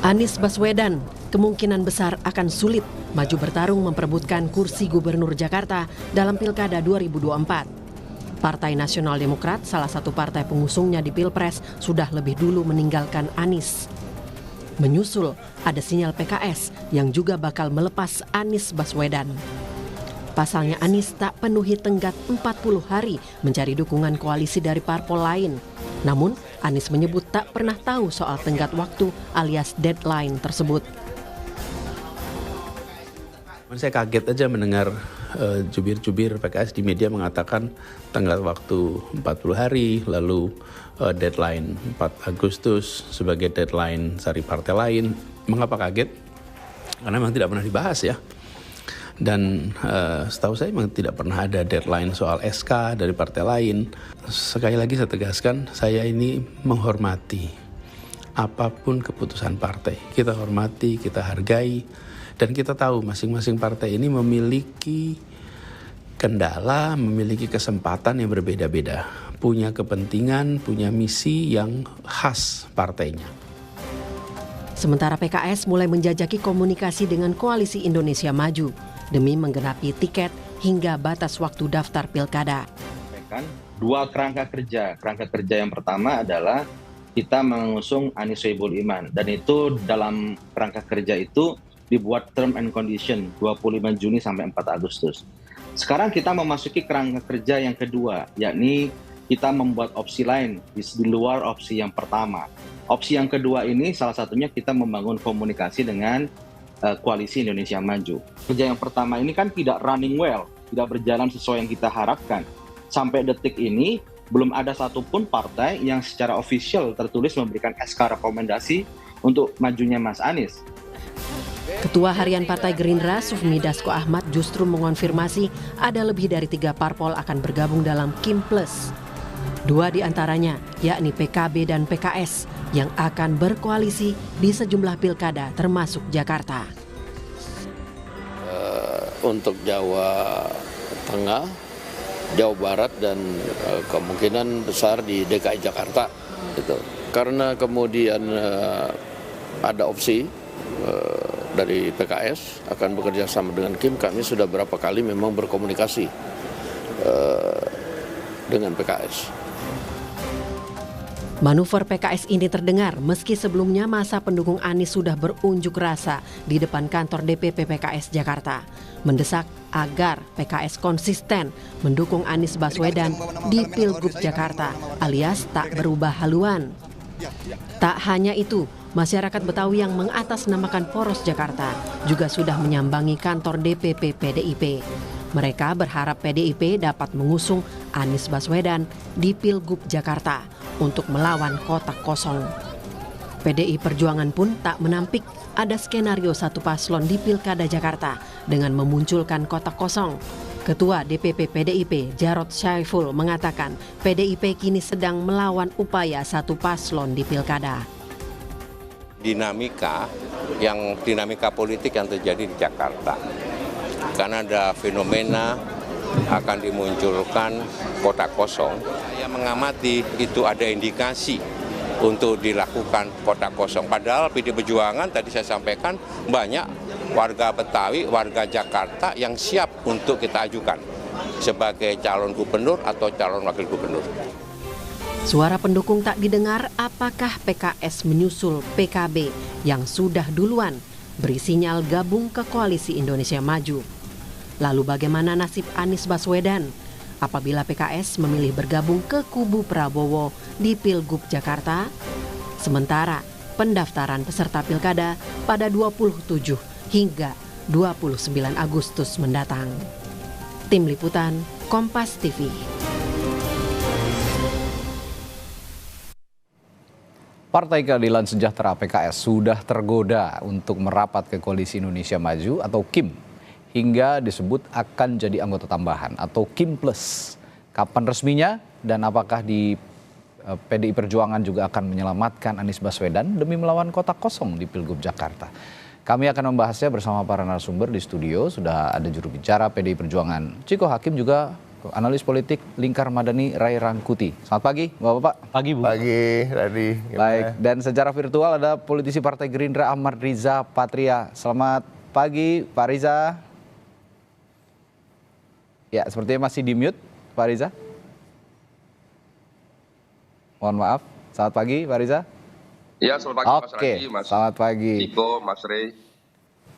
Anies Baswedan kemungkinan besar akan sulit maju bertarung memperebutkan kursi Gubernur Jakarta dalam Pilkada 2024. Partai Nasional Demokrat, salah satu partai pengusungnya di Pilpres, sudah lebih dulu meninggalkan Anies. Menyusul ada sinyal PKS yang juga bakal melepas Anies Baswedan. Pasalnya Anies tak penuhi tenggat 40 hari mencari dukungan koalisi dari parpol lain. Namun, Anies menyebut tak pernah tahu soal tenggat waktu alias deadline tersebut. Saya kaget aja mendengar jubir-jubir PKS di media mengatakan tenggat waktu 40 hari, lalu deadline 4 Agustus sebagai deadline dari partai lain. Mengapa kaget? Karena memang tidak pernah dibahas ya. Dan setahu saya memang tidak pernah ada deadline soal SK dari partai lain. Sekali lagi saya tegaskan, saya ini menghormati apapun keputusan partai. Kita hormati, kita hargai, dan kita tahu masing-masing partai ini memiliki kendala, memiliki kesempatan yang berbeda-beda. Punya kepentingan, punya misi yang khas partainya. Sementara PKS mulai menjajaki komunikasi dengan Koalisi Indonesia Maju demi menggenapi tiket hingga batas waktu daftar pilkada. Dua kerangka kerja. Kerangka kerja yang pertama adalah kita mengusung Anies Sohibul Iman. Dan itu dalam kerangka kerja itu dibuat term and condition 25 Juni sampai 4 Agustus. Sekarang kita memasuki kerangka kerja yang kedua, yakni kita membuat opsi lain di luar opsi yang pertama. Opsi yang kedua ini salah satunya kita membangun komunikasi dengan Koalisi Indonesia Maju. Kerja yang pertama ini kan tidak running well, tidak berjalan sesuai yang kita harapkan. Sampai detik ini belum ada satupun partai yang secara official tertulis memberikan SK rekomendasi untuk majunya Mas Anies. Ketua Harian Partai Gerindra, Sufmi Dasko Ahmad, justru mengonfirmasi ada lebih dari 3 parpol akan bergabung dalam Kim Plus. 2 di antaranya, yakni PKB dan PKS, yang akan berkoalisi di sejumlah pilkada termasuk Jakarta. Untuk Jawa Tengah, Jawa Barat, dan kemungkinan besar di DKI Jakarta. Gitu. Karena kemudian ada opsi dari PKS akan bekerja sama dengan Kim, kami sudah berapa kali memang berkomunikasi dengan PKS. Manuver PKS ini terdengar meski sebelumnya masa pendukung Anies sudah berunjuk rasa di depan kantor DPP PKS Jakarta, mendesak agar PKS konsisten mendukung Anies Baswedan di Pilgub Jakarta alias tak berubah haluan. Tak hanya itu, masyarakat Betawi yang mengatasnamakan Poros Jakarta juga sudah menyambangi kantor DPP PDIP. Mereka berharap PDIP dapat mengusung Anies Baswedan di Pilgub Jakarta untuk melawan kotak kosong. PDI Perjuangan pun tak menampik ada skenario satu paslon di Pilkada Jakarta dengan memunculkan kotak kosong. Ketua DPP PDIP Jarod Syaiful mengatakan PDIP kini sedang melawan upaya satu paslon di Pilkada. Dinamika politik yang terjadi di Jakarta. Karena ada fenomena akan dimunculkan kotak kosong. Saya mengamati itu ada indikasi untuk dilakukan kotak kosong. Padahal PD Perjuangan tadi saya sampaikan banyak warga Betawi, warga Jakarta yang siap untuk kita ajukan sebagai calon gubernur atau calon wakil gubernur. Suara pendukung tak didengar, apakah PKS menyusul PKB yang sudah duluan beri sinyal gabung ke Koalisi Indonesia Maju? Lalu bagaimana nasib Anies Baswedan apabila PKS memilih bergabung ke kubu Prabowo di Pilgub Jakarta? Sementara pendaftaran peserta pilkada pada 27 hingga 29 Agustus mendatang. Tim Liputan, Kompas TV. Partai Keadilan Sejahtera PKS sudah tergoda untuk merapat ke Koalisi Indonesia Maju atau KIM. Hingga disebut akan jadi anggota tambahan atau Kim Plus. Kapan resminya dan apakah di PDI Perjuangan juga akan menyelamatkan Anies Baswedan demi melawan kotak kosong di Pilgub Jakarta? Kami akan membahasnya bersama para narasumber di studio. Sudah ada juru bicara PDI Perjuangan Ciko Hakim, juga analis politik Lingkar Madani Ray Rangkuti. Selamat pagi, Bapak-bapak. Pagi, Bu. Pagi, Radi. Baik, dan secara virtual ada politisi Partai Gerindra Ahmad Riza Patria. Selamat pagi, Pak Riza. Ya, sepertinya masih di-mute, Pak Riza. Mohon maaf. Selamat pagi, Pak Riza. Ya, selamat pagi Mas Oke, Radi, Mas selamat pagi. Niko, Mas Rey,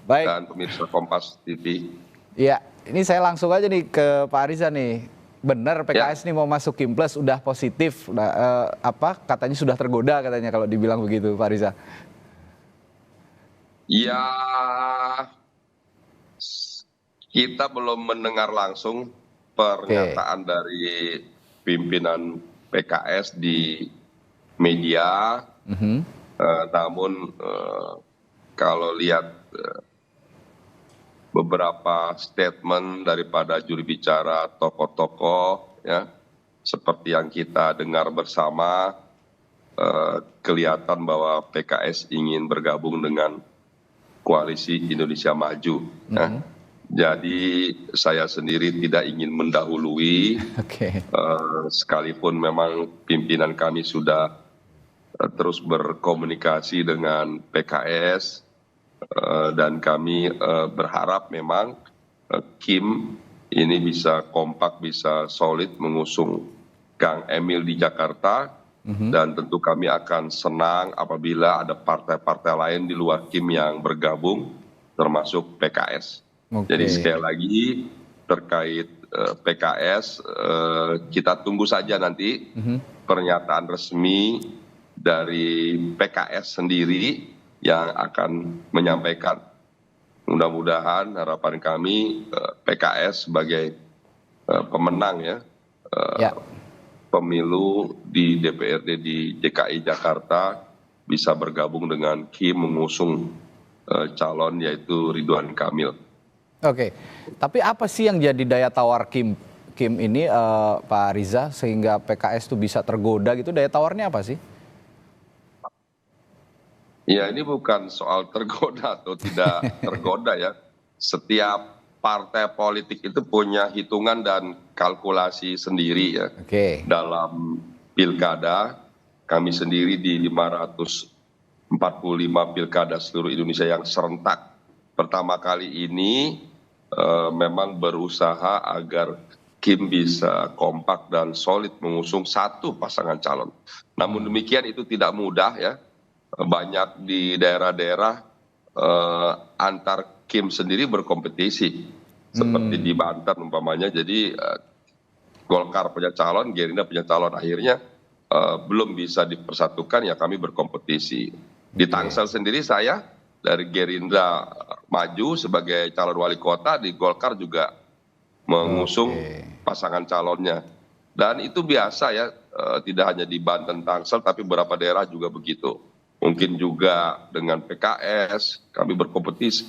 Baik. dan pemirsa Kompas TV. Ya, ini saya langsung aja nih ke Pak Riza nih. Benar PKS nih mau masuk Kim Plus, udah positif, katanya sudah tergoda katanya kalau dibilang begitu, Pak Riza. Ya, kita belum mendengar langsung pernyataan dari pimpinan PKS di media. Namun kalau lihat beberapa statement daripada juri bicara tokoh-tokoh, ya, seperti yang kita dengar bersama, kelihatan bahwa PKS ingin bergabung dengan Koalisi Indonesia Maju. Ya. Jadi saya sendiri tidak ingin mendahului, sekalipun memang pimpinan kami sudah terus berkomunikasi dengan PKS. Dan kami berharap memang Kim ini bisa kompak, bisa solid mengusung Kang Emil di Jakarta. Dan tentu kami akan senang apabila ada partai-partai lain di luar Kim yang bergabung, termasuk PKS. Jadi sekali lagi terkait PKS, kita tunggu saja nanti pernyataan resmi dari PKS sendiri yang akan menyampaikan. Mudah-mudahan harapan kami PKS sebagai pemenang ya, pemilu di DPRD di DKI Jakarta bisa bergabung dengan Kim mengusung calon yaitu Ridwan Kamil. Oke, tapi apa sih yang jadi daya tawar Kim ini, Pak Riza, sehingga PKS itu bisa tergoda gitu? Daya tawarnya apa sih? Ya, ini bukan soal tergoda atau tidak tergoda ya. Setiap partai politik itu punya hitungan dan kalkulasi sendiri ya. Dalam pilkada, kami sendiri di 545 pilkada seluruh Indonesia yang serentak. Pertama kali ini memang berusaha agar Kim bisa kompak dan solid mengusung satu pasangan calon. Namun demikian itu tidak mudah ya. Banyak di daerah-daerah antar Kim sendiri berkompetisi, seperti di Banten umpamanya. Jadi Golkar punya calon, Gerindra punya calon, akhirnya belum bisa dipersatukan, ya kami berkompetisi. Di Tangsel sendiri saya dari Gerindra maju sebagai calon wali kota, di Golkar juga mengusung pasangan calonnya. Dan itu biasa ya, tidak hanya di Banten, Tangsel, tapi beberapa daerah juga begitu. Mungkin juga dengan PKS, kami berkompetisi,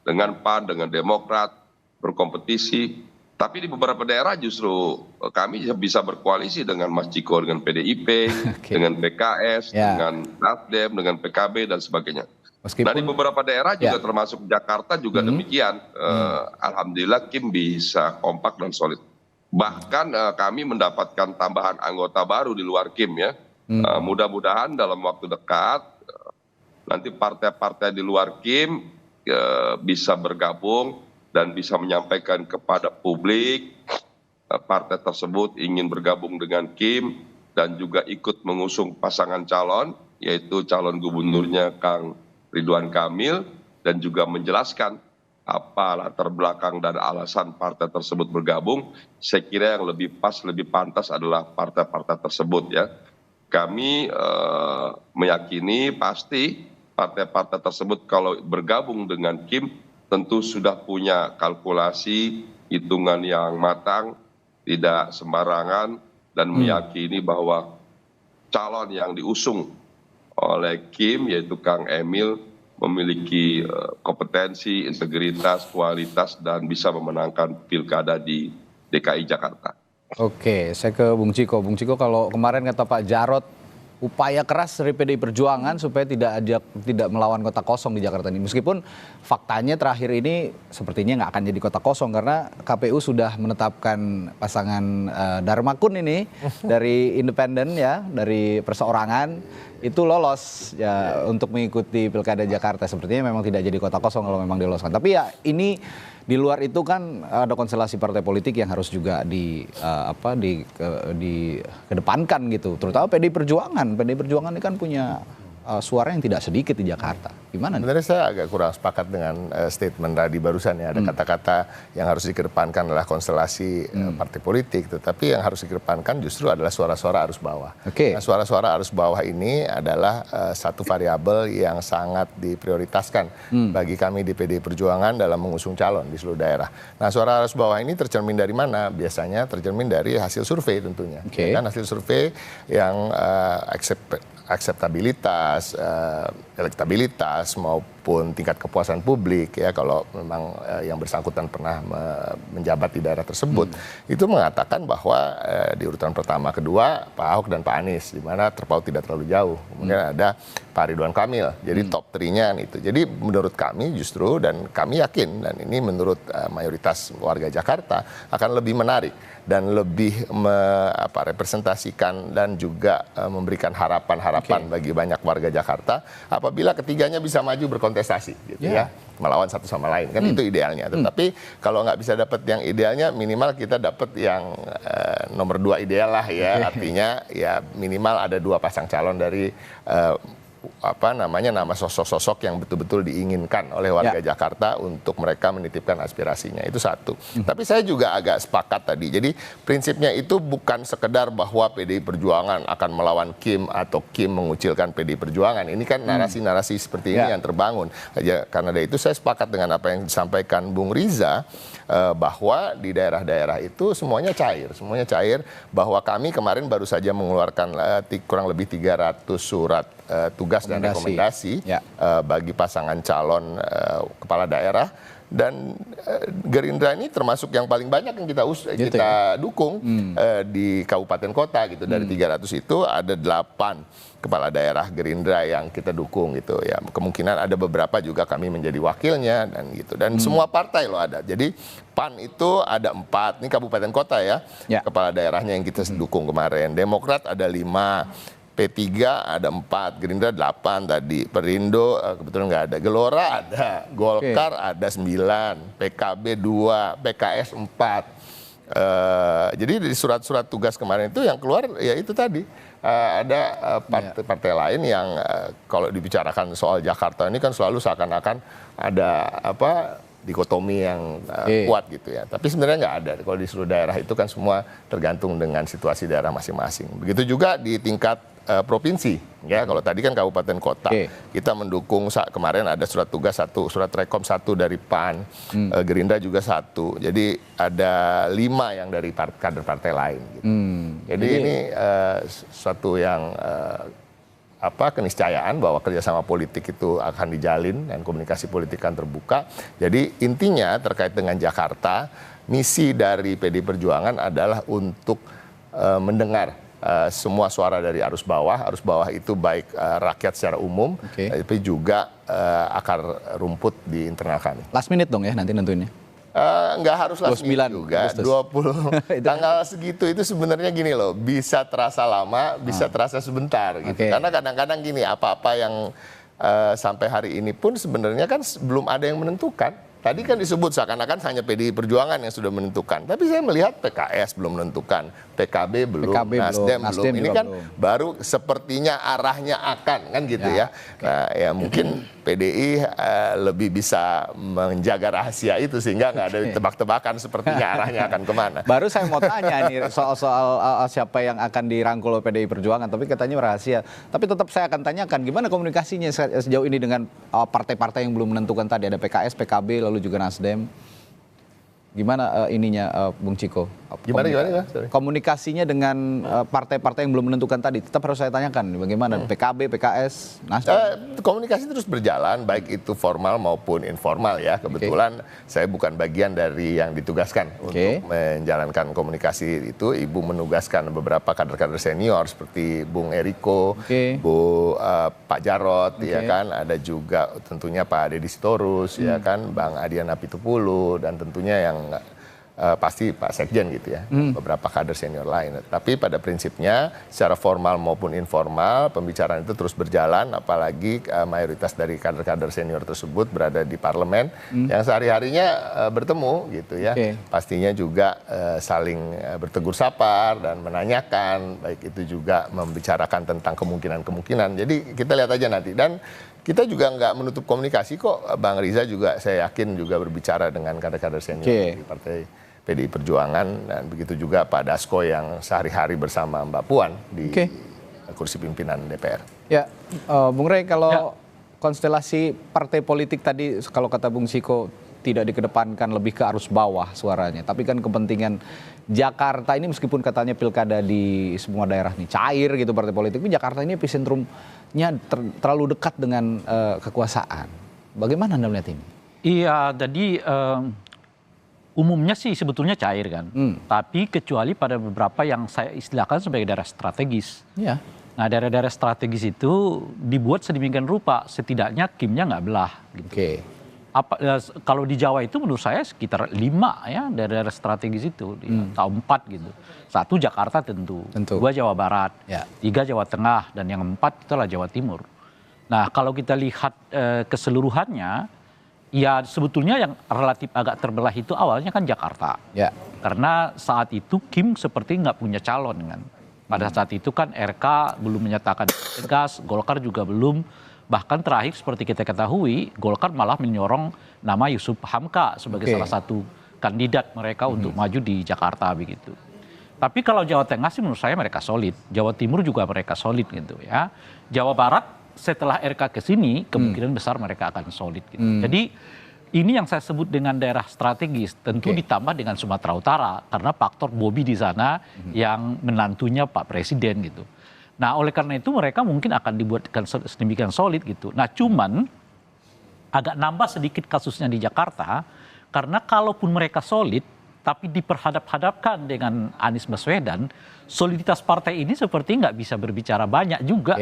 dengan PAN, dengan Demokrat, berkompetisi. Tapi di beberapa daerah justru kami bisa berkoalisi dengan Mas Ciko, dengan PDIP, dengan PKS, dengan Nasdem, dengan PKB, dan sebagainya. Nah di beberapa daerah juga termasuk Jakarta juga demikian. Alhamdulillah Kim bisa kompak dan solid. Bahkan kami mendapatkan tambahan anggota baru di luar Kim ya. Mudah-mudahan dalam waktu dekat nanti partai-partai di luar Kim bisa bergabung dan bisa menyampaikan kepada publik partai tersebut ingin bergabung dengan Kim dan juga ikut mengusung pasangan calon, yaitu calon gubernurnya Kang Ridwan Kamil, dan juga menjelaskan apa latar belakang dan alasan partai tersebut bergabung. Saya kira yang lebih pas, lebih pantas adalah partai-partai tersebut ya. Kami meyakini pasti partai-partai tersebut kalau bergabung dengan Kim tentu sudah punya kalkulasi, hitungan yang matang, tidak sembarangan, dan meyakini bahwa calon yang diusung oleh Kim yaitu Kang Emil memiliki kompetensi, integritas, kualitas, dan bisa memenangkan pilkada di DKI Jakarta. Oke, saya ke Bung Ciko. Bung Ciko, kalau kemarin kata Pak Jarod upaya keras dari PDI Perjuangan supaya tidak melawan kota kosong di Jakarta ini. Meskipun faktanya terakhir ini sepertinya nggak akan jadi kota kosong karena KPU sudah menetapkan pasangan Dharma Kun ini dari independen ya, dari perseorangan itu lolos ya untuk mengikuti Pilkada Jakarta. Sepertinya memang tidak jadi kota kosong kalau memang diloloskan. Tapi ya ini di luar itu kan ada konstelasi partai politik yang harus juga dikedepankan gitu. Terutama PDI Perjuangan. PDI Perjuangan ini kan punya suara yang tidak sedikit di Jakarta. Gimana nih? Sebenarnya saya agak kurang sepakat dengan statement tadi barusan ya. Ada kata-kata yang harus dikedepankan adalah konstelasi partai politik. Tetapi yang harus dikedepankan justru adalah suara-suara arus bawah. Oke. Nah, suara-suara arus bawah ini adalah satu variabel yang sangat diprioritaskan bagi kami di PDI Perjuangan dalam mengusung calon di seluruh daerah. Nah, suara arus bawah ini tercermin dari mana? Biasanya tercermin dari hasil survei tentunya. Oke. Ya kan, hasil survei yang akseptabilitas, elektabilitas maupun tingkat kepuasan publik ya kalau memang yang bersangkutan pernah menjabat di daerah tersebut itu mengatakan bahwa di urutan pertama kedua Pak Ahok dan Pak Anies di mana terpaut tidak terlalu jauh. Kemudian ada Pak Ridwan Kamil. Jadi top 3-nya itu. Jadi menurut kami justru dan kami yakin dan ini menurut mayoritas warga Jakarta akan lebih menarik dan lebih representasikan dan juga memberikan harapan-harapan bagi banyak warga Jakarta apabila ketiganya bisa maju berkontestasi gitu ya melawan satu sama lain kan itu idealnya. Tetapi kalau nggak bisa dapat yang idealnya minimal kita dapat yang nomor 2 ideal lah ya artinya ya minimal ada 2 pasang calon dari nama sosok-sosok yang betul-betul diinginkan oleh warga Jakarta untuk mereka menitipkan aspirasinya. Itu satu. Tapi saya juga agak sepakat tadi. Jadi prinsipnya itu bukan sekedar bahwa PDI Perjuangan akan melawan Kim atau Kim mengucilkan PDI Perjuangan. Ini kan narasi-narasi seperti ini yang terbangun. Karena dari itu saya sepakat dengan apa yang disampaikan Bung Riza bahwa di daerah-daerah itu semuanya cair. Semuanya cair bahwa kami kemarin baru saja mengeluarkan kurang lebih 300 surat tugas dan rekomendasi bagi pasangan calon kepala daerah dan Gerindra ini termasuk yang paling banyak yang kita dukung di kabupaten kota gitu. Dari 300 itu ada 8 kepala daerah Gerindra yang kita dukung gitu ya. Kemungkinan ada beberapa juga kami menjadi wakilnya dan gitu. Dan semua partai loh ada. Jadi PAN itu ada 4, ini kabupaten kota ya. Kepala daerahnya yang kita dukung kemarin. Demokrat ada 5. P3 ada 4, Gerindra 8 tadi, Perindo kebetulan nggak ada, Gelora ada, Golkar ada 9, PKB 2, PKS 4. Jadi dari surat-surat tugas kemarin itu yang keluar ya itu tadi ada partai-partai lain yang kalau dibicarakan soal Jakarta ini kan selalu seakan-akan ada dikotomi yang kuat gitu ya. Tapi sebenarnya nggak ada. Kalau di seluruh daerah itu kan semua tergantung dengan situasi daerah masing-masing. Begitu juga di tingkat provinsi ya. Kalau tadi kan kabupaten kota kita mendukung kemarin ada surat tugas 1, surat rekom 1 dari PAN, Gerindra juga 1. Jadi ada 5 yang dari kader partai lain gitu. Jadi ini suatu yang keniscayaan bahwa kerjasama politik itu akan dijalin dan komunikasi politik akan terbuka. Jadi intinya terkait dengan Jakarta, misi dari PDI Perjuangan adalah untuk mendengar semua suara dari arus bawah itu baik rakyat secara umum, tapi juga akar rumput di internal kami. Last minute dong ya nanti nentuinnya. Nggak harus last minute juga, 20 tanggal segitu itu sebenarnya gini loh, bisa terasa lama, bisa terasa sebentar gitu. Karena kadang-kadang gini, apa-apa yang sampai hari ini pun sebenarnya kan belum ada yang menentukan. Tadi kan disebut seakan-akan hanya PDI Perjuangan yang sudah menentukan. Tapi saya melihat PKS belum menentukan, PKB belum, Nasdem belum. Ini kan baru sepertinya arahnya akan kan gitu ya. Nah ya mungkin PDI lebih bisa menjaga rahasia itu sehingga nggak ada tebak-tebakan sepertinya arahnya akan kemana. Baru saya mau tanya nih soal siapa yang akan dirangkul PDI Perjuangan, tapi katanya rahasia. Tapi tetap saya akan tanyakan gimana komunikasinya sejauh ini dengan partai-partai yang belum menentukan tadi, ada PKS, PKB, lalu juga Nasdem. Gimana Bung Ciko? Gimana? Sorry. Komunikasinya dengan partai-partai yang belum menentukan tadi, tetap harus saya tanyakan bagaimana PKB, PKS, Nasdem. Komunikasi terus berjalan, baik itu formal maupun informal ya. Kebetulan saya bukan bagian dari yang ditugaskan untuk menjalankan komunikasi itu. Ibu menugaskan beberapa kader-kader senior seperti Bung Eriko, Pak Jarot, ya kan. Ada juga tentunya Pak Deddy Sitorus, ya kan, Bang Adian Apitupulu, dan tentunya yang pasti Pak Sekjen gitu ya, beberapa kader senior lain. Tapi pada prinsipnya secara formal maupun informal pembicaraan itu terus berjalan, apalagi mayoritas dari kader-kader senior tersebut berada di parlemen yang sehari-harinya bertemu gitu ya. Pastinya juga saling bertegur sapa dan menanyakan, baik itu juga membicarakan tentang kemungkinan-kemungkinan. Jadi kita lihat aja nanti, dan kita juga nggak menutup komunikasi kok. Bang Riza juga saya yakin juga berbicara dengan kader-kader senior di Partai PDI Perjuangan, dan begitu juga Pak Dasko yang sehari-hari bersama Mbak Puan di kursi pimpinan DPR. Ya, Bung Rey, kalau konstelasi partai politik tadi, kalau kata Bung Siko, tidak dikedepankan, lebih ke arus bawah suaranya. Tapi kan kepentingan Jakarta ini, meskipun katanya pilkada di semua daerah nih cair gitu partai politik, tapi Jakarta ini epicentrumnya terlalu dekat dengan kekuasaan. Bagaimana Anda melihat ini? Iya, jadi umumnya sih sebetulnya cair kan. Tapi kecuali pada beberapa yang saya istilahkan sebagai daerah strategis. Iya. Nah, daerah-daerah strategis itu dibuat sedemikian rupa, setidaknya kimnya nggak belah. Gitu. Kalau di Jawa itu menurut saya sekitar 5 ya daerah strategis itu, atau 4 gitu. 1 Jakarta tentu. 2 Jawa Barat, 3 Jawa Tengah, dan yang 4 itulah Jawa Timur. Nah, kalau kita lihat keseluruhannya, ya sebetulnya yang relatif agak terbelah itu awalnya kan Jakarta. Karena saat itu Kim seperti nggak punya calon kan. Pada saat itu kan RK belum menyatakan tegas, Golkar juga belum. Bahkan terakhir seperti kita ketahui, Golkar malah menyorong nama Yusuf Hamka sebagai salah satu kandidat mereka untuk maju di Jakarta begitu. Tapi kalau Jawa Tengah sih menurut saya mereka solid. Jawa Timur juga mereka solid gitu ya. Jawa Barat setelah RK ke sini kemungkinan besar mereka akan solid gitu. Jadi ini yang saya sebut dengan daerah strategis, tentu ditambah dengan Sumatera Utara karena faktor Bobi di sana yang menantunya Pak Presiden gitu. Nah, oleh karena itu mereka mungkin akan dibuatkan sedemikian solid gitu. Nah, cuman agak nambah sedikit kasusnya di Jakarta karena kalaupun mereka solid tapi diperhadap-hadapkan dengan Anies Baswedan, soliditas partai ini seperti nggak bisa berbicara banyak juga.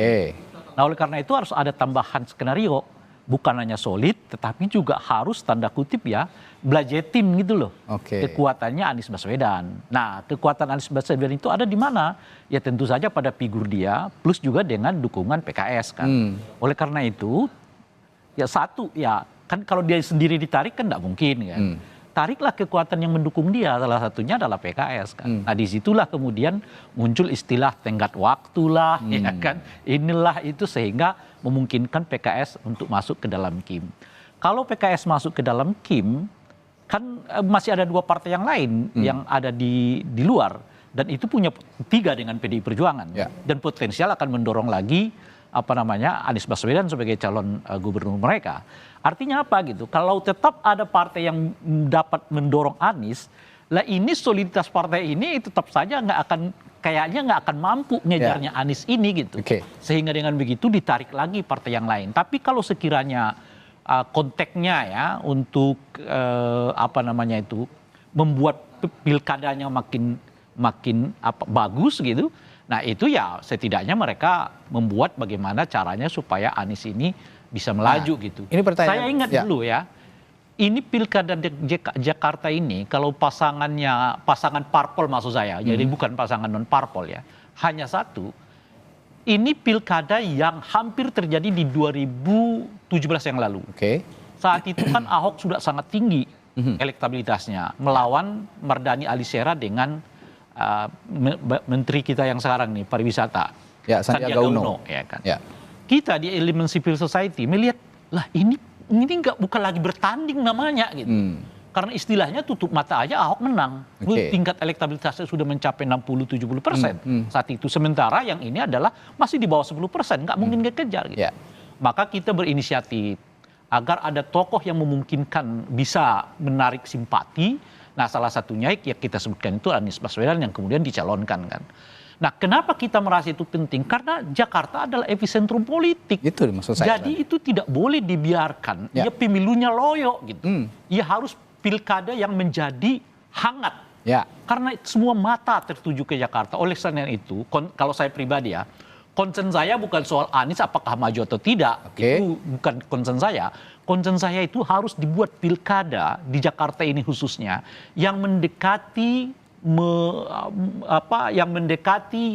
Nah, oleh karena itu harus ada tambahan skenario. Bukan hanya solid, tetapi juga harus tanda kutip ya, belajetin gitu loh. Kekuatannya Anies Baswedan. Nah, kekuatan Anies Baswedan itu ada di mana? Ya tentu saja pada figur dia, plus juga dengan dukungan PKS kan. Oleh karena itu, ya satu, ya kan kalau dia sendiri ditarik kan nggak mungkin kan. Tariklah kekuatan yang mendukung dia, salah satunya adalah PKS kan. Nah, disitulah kemudian muncul istilah tenggat waktu lah, ya kan. Inilah itu sehingga memungkinkan PKS untuk masuk ke dalam Kim. Kalau PKS masuk ke dalam Kim, kan masih ada 2 partai yang lain yang ada di luar, dan itu punya 3 dengan PDI Perjuangan, dan potensial akan mendorong lagi Anies Baswedan sebagai calon gubernur mereka. Artinya apa gitu? Kalau tetap ada partai yang dapat mendorong Anies, lah ini soliditas partai ini tetap saja kayaknya nggak akan mampu ngejarnya Anies ini gitu. Sehingga dengan begitu ditarik lagi partai yang lain. Tapi kalau sekiranya konteksnya ya untuk membuat pilkadanya makin bagus gitu. Nah itu ya setidaknya mereka membuat bagaimana caranya supaya Anies ini bisa melaju gitu. Ini saya ingat dulu ya, ini pilkada Jakarta ini kalau pasangan parpol maksud saya, jadi bukan pasangan non parpol ya, hanya satu. Ini pilkada yang hampir terjadi di 2017 yang lalu. Saat itu kan Ahok sudah sangat tinggi elektabilitasnya melawan Mardhani Alisera dengan menteri kita yang sekarang nih pariwisata, Sandiaga Uno, ya kan. Kita di elemen civil society melihat lah ini bukan lagi bertanding namanya gitu. Karena istilahnya tutup mata aja Ahok menang. Tingkat elektabilitasnya sudah mencapai 60-70% saat itu. Sementara yang ini adalah masih di bawah 10%, nggak mungkin dikejar gitu. Maka kita berinisiatif agar ada tokoh yang memungkinkan bisa menarik simpati Nah salah satunya yang kita sebutkan itu Anies Baswedan yang kemudian dicalonkan kan. Nah kenapa kita merasa itu penting? Karena Jakarta adalah epicentrum politik. Itu maksud saya. Jadi itu tidak boleh dibiarkan. Ya pemilunya loyo gitu. Ya harus pilkada yang menjadi hangat. Ya. Karena semua mata tertuju ke Jakarta. Oleh karena itu, kalau saya pribadi ya, concern saya bukan soal Anies apakah maju atau tidak. Itu bukan concern saya. Concern saya itu harus dibuat pilkada di Jakarta ini khususnya yang mendekati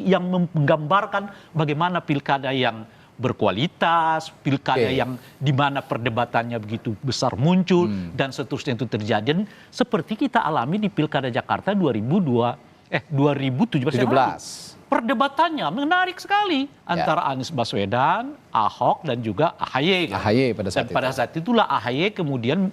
yang menggambarkan bagaimana pilkada yang berkualitas, pilkada yang di mana perdebatannya begitu besar muncul dan seterusnya itu terjadi. Dan seperti kita alami di pilkada Jakarta 2017. Perdebatannya menarik sekali antara Anies Baswedan, Ahok dan juga AHY. AHY pada saat dan pada saat itulah AHY kemudian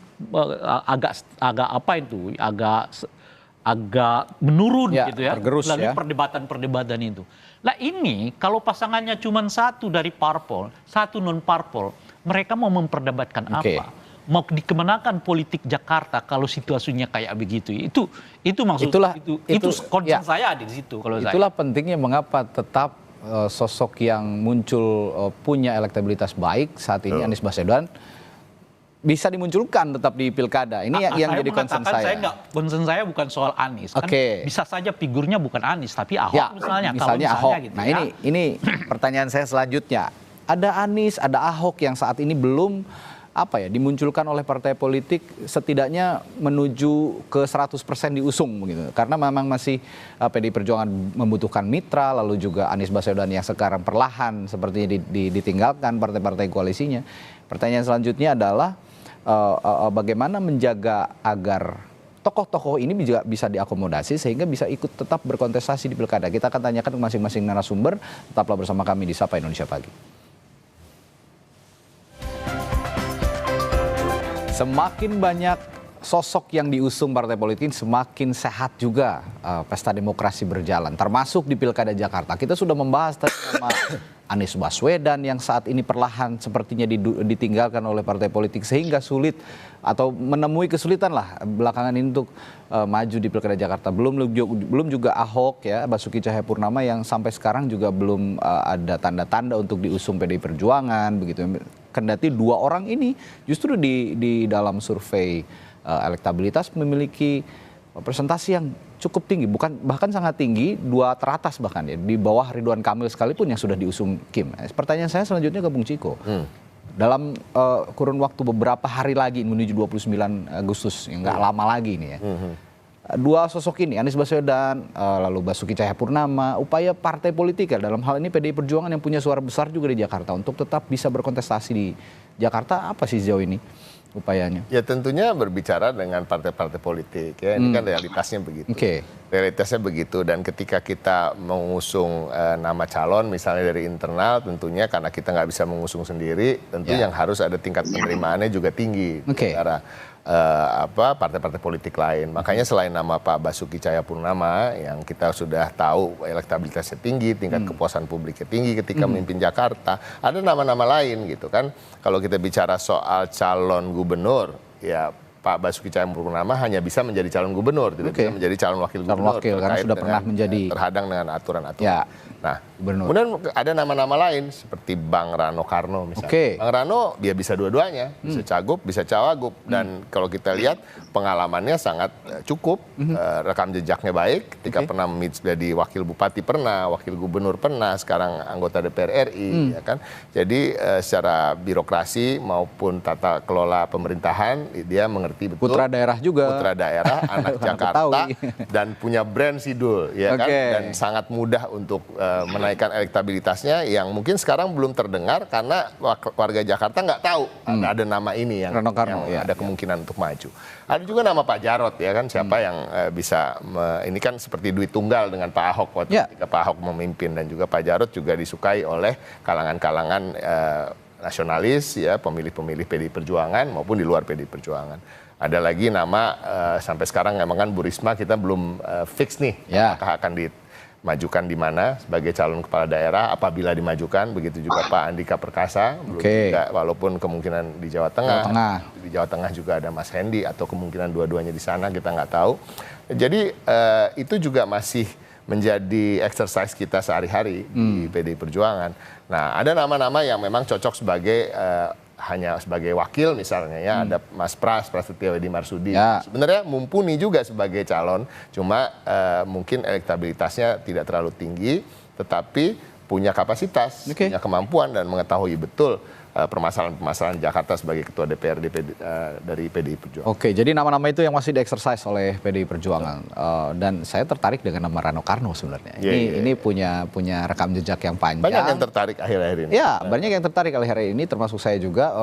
agak menurun gitu ya, melalui perdebatan itu. Lah ini kalau pasangannya cuma satu dari parpol, satu non parpol, mereka mau memperdebatkan apa? Mau dikemenakan politik Jakarta kalau situasinya kayak begitu? Itu maksud itu concern saya di situ kalau saya. Itulah pentingnya mengapa tetap sosok yang muncul punya elektabilitas baik saat ini Anies Baswedan bisa dimunculkan tetap di pilkada. Ini yang jadi concern saya. Concern saya bukan soal Anies. Kan bisa saja figurnya bukan Anies, tapi Ahok misalnya. Misalnya Ahok. Gitu, nah ini pertanyaan saya selanjutnya. Ada Anies, ada Ahok yang saat ini belum dimunculkan oleh partai politik setidaknya menuju ke 100% diusung begitu. Karena memang masih PDI Perjuangan membutuhkan mitra, lalu juga Anies Baswedan yang sekarang perlahan sepertinya ditinggalkan partai-partai koalisinya. Pertanyaan selanjutnya adalah bagaimana menjaga agar tokoh-tokoh ini juga bisa diakomodasi sehingga bisa ikut tetap berkontestasi di pilkada. Kita akan tanyakan ke masing-masing narasumber. Tetaplah bersama kami di Sapa Indonesia Pagi. Semakin banyak sosok yang diusung partai politik, semakin sehat juga pesta demokrasi berjalan. Termasuk di pilkada Jakarta. Kita sudah membahas tadi nama Anies Baswedan yang saat ini perlahan sepertinya ditinggalkan oleh partai politik sehingga sulit atau menemui kesulitan lah belakangan ini untuk maju di pilkada Jakarta. Belum juga Ahok ya, Basuki Cahayapurnama yang sampai sekarang juga belum ada tanda-tanda untuk diusung PDI Perjuangan begitu. Kendati dua orang ini justru di dalam survei elektabilitas memiliki presentasi yang cukup tinggi, bahkan sangat tinggi, dua teratas bahkan ya, di bawah Ridwan Kamil sekalipun yang sudah diusung Kim. Pertanyaan saya selanjutnya ke Bung Ciko. Dalam kurun waktu beberapa hari lagi menuju 29 Agustus, yang nggak lama lagi ini ya. Dua sosok ini, Anies Baswedan, lalu Basuki Cahayapurnama, upaya partai politik ya, dalam hal ini PDI Perjuangan yang punya suara besar juga di Jakarta untuk tetap bisa berkontestasi di Jakarta, apa sih sejauh ini upayanya? Ya tentunya berbicara dengan partai-partai politik ya, ini kan realitasnya begitu. Realitasnya begitu, dan ketika kita mengusung nama calon misalnya dari internal, tentunya karena kita nggak bisa mengusung sendiri, tentu yang harus ada tingkat penerimaannya juga tinggi antara partai-partai politik lain. Makanya selain nama Pak Basuki Cahayapurnama yang kita sudah tahu elektabilitasnya tinggi, tingkat kepuasan publiknya tinggi ketika memimpin Jakarta, ada nama-nama lain gitu kan. Kalau kita bicara soal calon gubernur, ya Pak Basuki Cahayapurnama hanya bisa menjadi calon gubernur, tidak bisa menjadi calon wakil gubernur. Karena sudah pernah menjadi terhadang dengan aturan-aturan. Nah, kemudian ada nama-nama lain seperti Bang Rano Karno misalnya. Bang Rano dia bisa dua-duanya, bisa cagup, bisa cawagup, dan kalau kita lihat pengalamannya sangat cukup, rekam jejaknya baik. Ketika pernah menjadi wakil bupati pernah, wakil gubernur pernah, sekarang anggota DPR RI, ya kan. Jadi secara birokrasi maupun tata kelola pemerintahan dia mengerti betul. Putra daerah juga. Putra daerah, anak Jakarta, dan punya brand Sidul, ya kan, dan sangat mudah untuk menaikkan elektabilitasnya yang mungkin sekarang belum terdengar karena warga Jakarta nggak tahu ada nama ini yang ada kemungkinan untuk maju. Ada juga nama Pak Jarod ya kan, siapa yang bisa ini kan seperti duit tunggal dengan Pak Ahok waktu ketika Pak Ahok memimpin, dan juga Pak Jarod juga disukai oleh kalangan-kalangan nasionalis ya, pemilih-pemilih PDI Perjuangan maupun di luar PDI Perjuangan. Ada lagi nama sampai sekarang memang kan Bu Risma kita belum fix nih apakah akan majukan di mana sebagai calon kepala daerah apabila dimajukan, begitu juga Pak Andika Perkasa, belum juga, walaupun kemungkinan di Jawa Tengah. Di Jawa Tengah juga ada Mas Hendy atau kemungkinan dua-duanya di sana, kita nggak tahu. Jadi itu juga masih menjadi exercise kita sehari-hari di PDI Perjuangan. Nah, ada nama-nama yang memang cocok sebagai hanya sebagai wakil misalnya ya, ada Mas Prasetyo Edi Marsudi. Sebenarnya mumpuni juga sebagai calon, cuma mungkin elektabilitasnya tidak terlalu tinggi, tetapi punya kapasitas, punya kemampuan dan mengetahui betul permasalahan-permasalahan Jakarta sebagai ketua DPRD dari PDI Perjuangan. Oke, jadi nama-nama itu yang masih di-exercise oleh PDI Perjuangan. Dan saya tertarik dengan nama Rano Karno sebenarnya. Ini punya rekam jejak yang panjang. Banyak yang tertarik akhir-akhir ini. Ya, banyak yang tertarik akhir-akhir ini, termasuk saya juga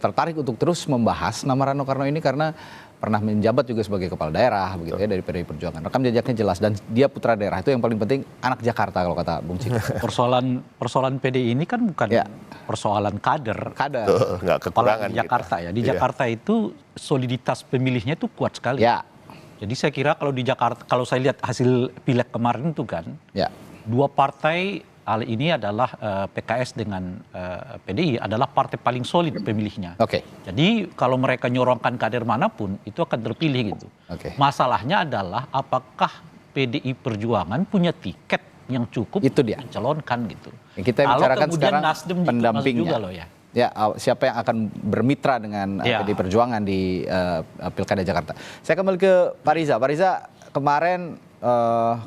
tertarik untuk terus membahas nama Rano Karno ini karena pernah menjabat juga sebagai kepala daerah begitu ya dari PDI Perjuangan. Rekam jejaknya jelas dan dia putra daerah, itu yang paling penting, anak Jakarta kalau kata Bung Ciko. Persoalan PDI ini kan bukan persoalan kader. Nggak kekurangan di Jakarta ya. Di Jakarta itu soliditas pemilihnya itu kuat sekali. Jadi saya kira kalau di Jakarta, kalau saya lihat hasil pileg kemarin itu kan, dua partai hal ini adalah PKS dengan PDI adalah partai paling solid pemilihnya. Jadi kalau mereka nyorongkan kader manapun itu akan terpilih gitu. Masalahnya adalah apakah PDI Perjuangan punya tiket yang cukup itu dia mencalonkan gitu. Kita bicarakan sekarang Nasdem pendampingnya juga loh ya. Siapa yang akan bermitra dengan PDI Perjuangan di Pilkada Jakarta. Saya kembali ke Pak Riza. Pak Riza, kemarin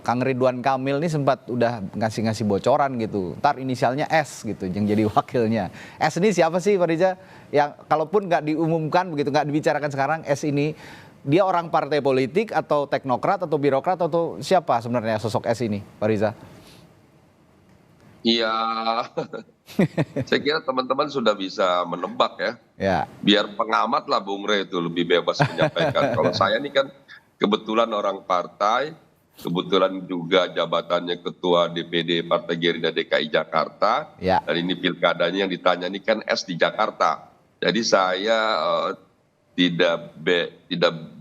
Kang Ridwan Kamil ini sempat udah ngasih bocoran gitu. Ntar inisialnya S gitu yang jadi wakilnya. S ini siapa sih Pak Riza? Yang kalaupun nggak diumumkan begitu, nggak dibicarakan sekarang, S ini dia orang partai politik atau teknokrat atau birokrat atau siapa sebenarnya sosok S ini Pak Riza? Iya, saya kira teman-teman sudah bisa menebak ya. Biar pengamat lah Bung Rey itu lebih bebas menyampaikan. Kalau saya ini kan kebetulan orang partai, kebetulan juga jabatannya Ketua DPD Partai Gerindra DKI Jakarta, dan ini pilkadanya yang ditanya ini kan S di Jakarta. Jadi saya tidak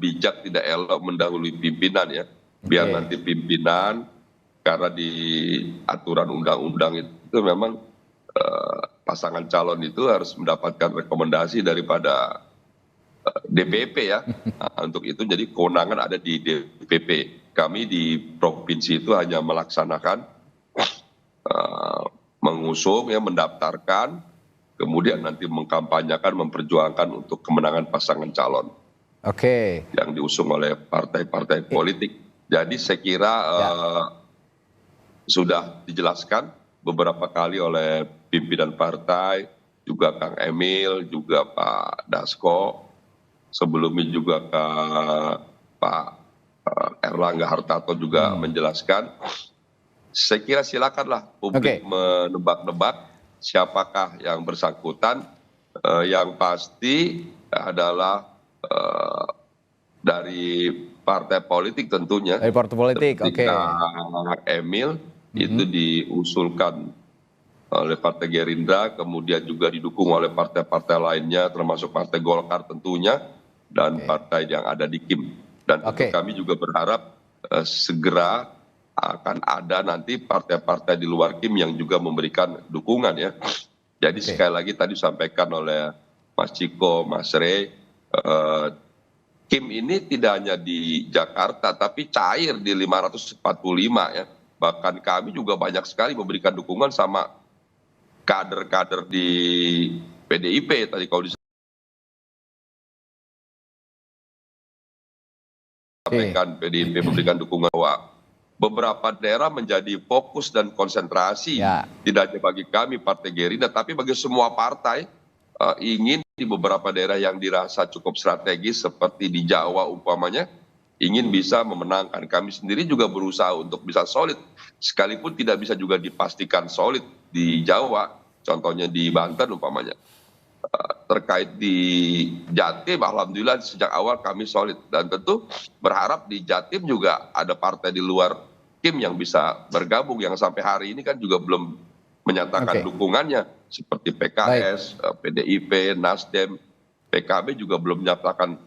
bijak, tidak elok mendahului pimpinan ya. Biar nanti pimpinan, karena di aturan undang-undang itu memang pasangan calon itu harus mendapatkan rekomendasi daripada DPP ya. Untuk itu jadi kewenangan ada di DPP. Kami di provinsi itu hanya melaksanakan mengusung ya, mendaftarkan, kemudian nanti mengkampanyekan, memperjuangkan untuk kemenangan pasangan calon. Yang diusung oleh partai-partai politik. Jadi saya kira sudah dijelaskan beberapa kali oleh pimpinan partai, juga Kang Emil, juga Pak Dasko, sebelumnya juga Pak Erlangga Hartarto juga menjelaskan. Saya kira silakanlah publik menebak-nebak siapakah yang bersangkutan. Yang pasti adalah dari partai politik tentunya. Dari partai politik, Kang Emil itu diusulkan oleh Partai Gerindra, kemudian juga didukung oleh partai-partai lainnya, termasuk Partai Golkar tentunya, dan partai yang ada di KIM. Dan tentu kami juga berharap segera akan ada nanti partai-partai di luar KIM yang juga memberikan dukungan ya. Jadi sekali lagi tadi disampaikan oleh Mas Ciko, Mas Rey, KIM ini tidak hanya di Jakarta tapi cair di 545 ya. Bahkan kami juga banyak sekali memberikan dukungan sama kader-kader di PDIP tadi kalau disampaikan PDIP memberikan dukungan bahwa beberapa daerah menjadi fokus dan konsentrasi tidak hanya bagi kami Partai Gerindra tapi bagi semua partai ingin di beberapa daerah yang dirasa cukup strategis seperti di Jawa umpamanya ingin bisa memenangkan. Kami sendiri juga berusaha untuk bisa solid sekalipun tidak bisa juga dipastikan solid di Jawa, contohnya di Banten umpamanya. Terkait di Jatim, alhamdulillah sejak awal kami solid dan tentu berharap di Jatim juga ada partai di luar KIM yang bisa bergabung yang sampai hari ini kan juga belum menyatakan dukungannya seperti PKS, PDIP, Nasdem, PKB juga belum menyatakan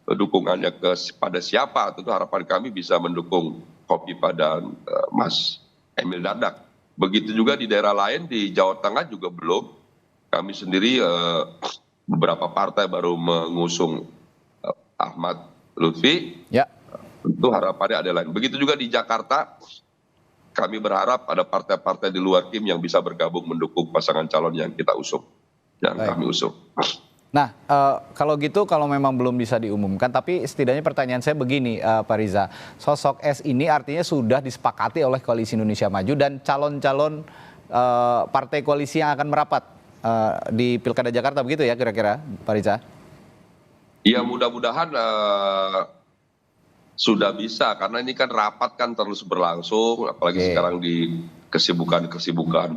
dukungannya kepada siapa. Tentu harapan kami bisa mendukung Khofifa dan Mas Emil Dardak. Begitu juga di daerah lain, di Jawa Tengah juga belum. Kami sendiri beberapa partai baru mengusung Ahmad Lutfi. Ya. Tentu harapannya ada lain. Begitu juga di Jakarta, kami berharap ada partai-partai di luar Kim yang bisa bergabung mendukung pasangan calon yang kita usung, yang kami usung. Nah, kalau gitu, kalau memang belum bisa diumumkan, tapi setidaknya pertanyaan saya begini, Pak Riza. Sosok S ini artinya sudah disepakati oleh Koalisi Indonesia Maju dan calon-calon partai koalisi yang akan merapat di Pilkada Jakarta, begitu ya kira-kira, Pak Riza? Iya, mudah-mudahan sudah bisa, karena ini kan rapat kan terus berlangsung, apalagi sekarang di kesibukan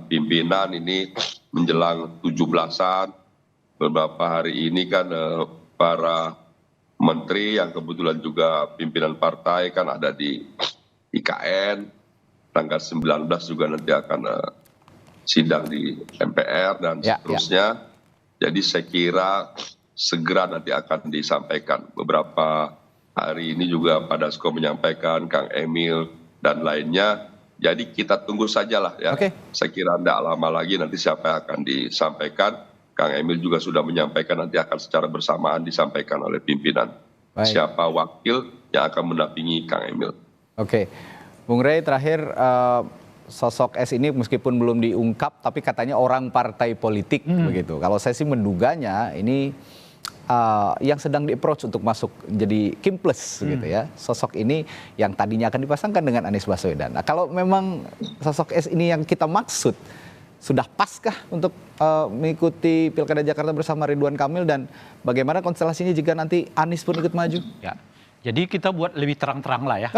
pimpinan ini menjelang 17-an. Beberapa hari ini kan para menteri yang kebetulan juga pimpinan partai kan ada di IKN, tanggal 19 juga nanti akan sidang di MPR dan seterusnya. Jadi saya kira segera nanti akan disampaikan. Beberapa hari ini juga Pak Dasko menyampaikan, Kang Emil dan lainnya. Jadi kita tunggu sajalah ya. Saya kira tidak lama lagi nanti siapa yang akan disampaikan. Kang Emil juga sudah menyampaikan nanti akan secara bersamaan disampaikan oleh pimpinan. Siapa wakil yang akan mendampingi Kang Emil. Oke, Bung Rey terakhir, sosok S ini meskipun belum diungkap tapi katanya orang partai politik begitu. Kalau saya sih menduganya ini yang sedang di-approach untuk masuk jadi Kim Plus gitu ya. Sosok ini yang tadinya akan dipasangkan dengan Anies Baswedan. Nah, kalau memang sosok S ini yang kita maksud, sudah paskah untuk mengikuti Pilkada Jakarta bersama Ridwan Kamil, dan bagaimana konstelasinya jika nanti Anies pun ikut maju? Ya, jadi kita buat lebih terang-terang lah ya.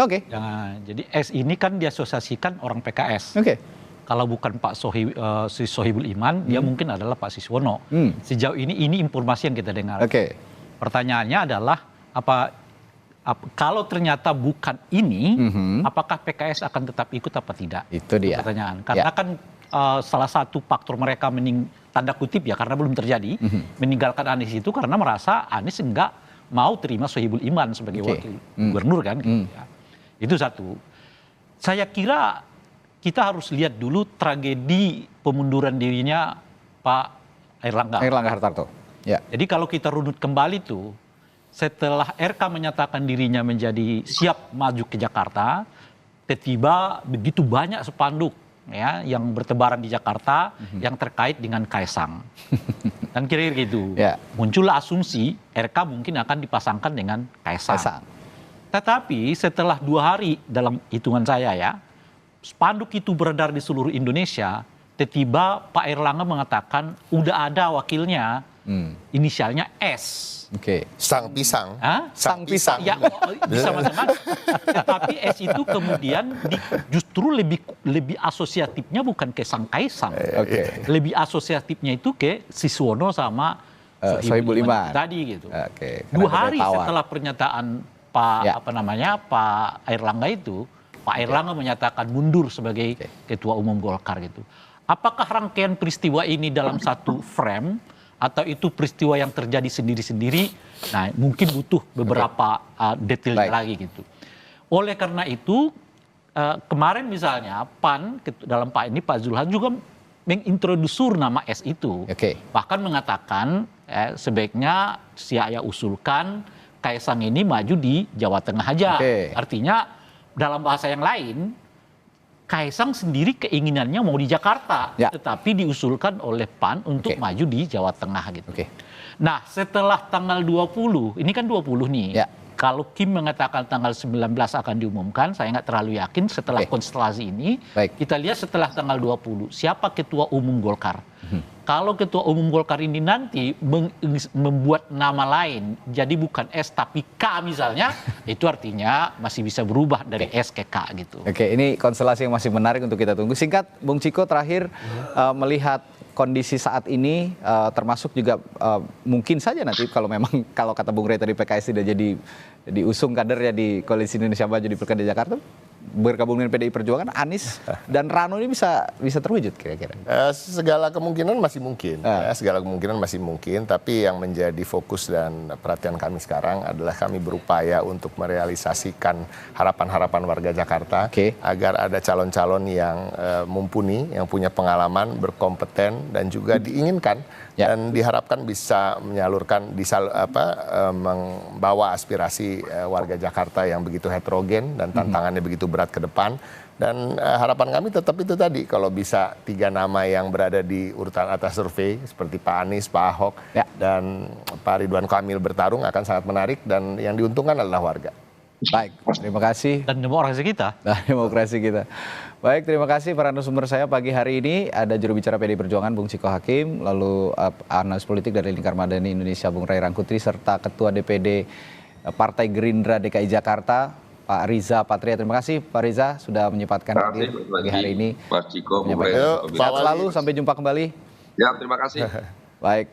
Jadi S ini kan diasosiasikan orang PKS. Kalau bukan Pak Sohibul Iman, dia mungkin adalah Pak Siswono. Sejauh ini informasi yang kita dengar. Pertanyaannya adalah kalau ternyata bukan ini, apakah PKS akan tetap ikut apa tidak? Itu dia. Pertanyaan. Karena kan salah satu faktor mereka tanda kutip ya, karena belum terjadi, meninggalkan Anies itu karena merasa Anies enggak mau terima Sohibul Iman sebagai wakil gubernur kan. Gitu ya. Itu satu. Saya kira kita harus lihat dulu tragedi pemunduran dirinya Pak Airlangga Hartarto. Ya. Jadi kalau kita runut kembali tuh, setelah RK menyatakan dirinya menjadi siap maju ke Jakarta, tiba-tiba begitu banyak spanduk ya yang bertebaran di Jakarta yang terkait dengan Kaisang. Dan kira-kira gitu. Muncullah asumsi RK mungkin akan dipasangkan dengan Kaisang. Tetapi setelah 2 hari dalam hitungan saya ya, spanduk itu beredar di seluruh Indonesia, tiba-tiba Pak Airlangga mengatakan udah ada wakilnya, inisialnya S. Sang pisang. Sang pisang. Ya, bisa macam-macam. Tetapi S itu kemudian justru lebih asosiatifnya bukan ke Sang Kaisang. Lebih asosiatifnya itu ke Siswono sama Sohibul Iman tadi gitu. 2 hari setelah pernyataan Pak Airlangga itu, Pak Airlangga menyatakan mundur sebagai Ketua Umum Golkar gitu. Apakah rangkaian peristiwa ini dalam satu frame atau itu peristiwa yang terjadi sendiri-sendiri? Nah, mungkin butuh beberapa detail lagi gitu. Oleh karena itu, kemarin misalnya PAN dalam Pak Zulhas juga mengintrodusur nama S itu. Bahkan mengatakan sebaiknya saya usulkan Kaisang ini maju di Jawa Tengah aja. Artinya dalam bahasa yang lain, Kaisang sendiri keinginannya mau di Jakarta, tetapi diusulkan oleh PAN untuk maju di Jawa Tengah gitu. Nah, setelah tanggal 20, ini kan 20 nih. Kalau Kim mengatakan tanggal 19 akan diumumkan, saya nggak terlalu yakin setelah konstelasi ini. Kita lihat setelah tanggal 20, siapa Ketua Umum Golkar. Kalau Ketua Umum Golkar ini nanti membuat nama lain, jadi bukan S tapi K misalnya, itu artinya masih bisa berubah dari S ke K gitu. Ini konstelasi yang masih menarik untuk kita tunggu. Singkat, Bung Ciko terakhir, melihat kondisi saat ini, termasuk juga mungkin saja nanti kalau kata Bung Rey tadi PKS tidak jadi diusung kadernya di Koalisi Indonesia Maju di Pilkada Jakarta, bergabung dengan PDI Perjuangan, Anies dan Rano ini bisa terwujud kira-kira? Segala kemungkinan masih mungkin, segala kemungkinan masih mungkin. Tapi yang menjadi fokus dan perhatian kami sekarang adalah kami berupaya untuk merealisasikan harapan-harapan warga Jakarta agar ada calon-calon yang mumpuni, yang punya pengalaman, berkompeten dan juga diinginkan dan diharapkan bisa menyalurkan, membawa aspirasi warga Jakarta yang begitu heterogen dan tantangannya begitu berat ke depan. Dan harapan kami tetap itu tadi, kalau bisa 3 nama yang berada di urutan atas survei seperti Pak Anies, Pak Ahok, dan Pak Ridwan Kamil bertarung akan sangat menarik dan yang diuntungkan adalah warga. Baik, terima kasih. Dan demokrasi kita. Baik, terima kasih para narasumber saya pagi hari ini. Ada juru bicara PDI Perjuangan Bung Ciko Hakim, lalu analis politik dari Lingkar Madani Indonesia Bung Ray Rangkuti, serta Ketua DPD Partai Gerindra DKI Jakarta Pak Riza Patria. Terima kasih Pak Riza sudah menyempatkan hadir pagi hari ini. Mas Ciko, Bung Sehat selalu, sampai jumpa kembali. Ya, terima kasih. Baik.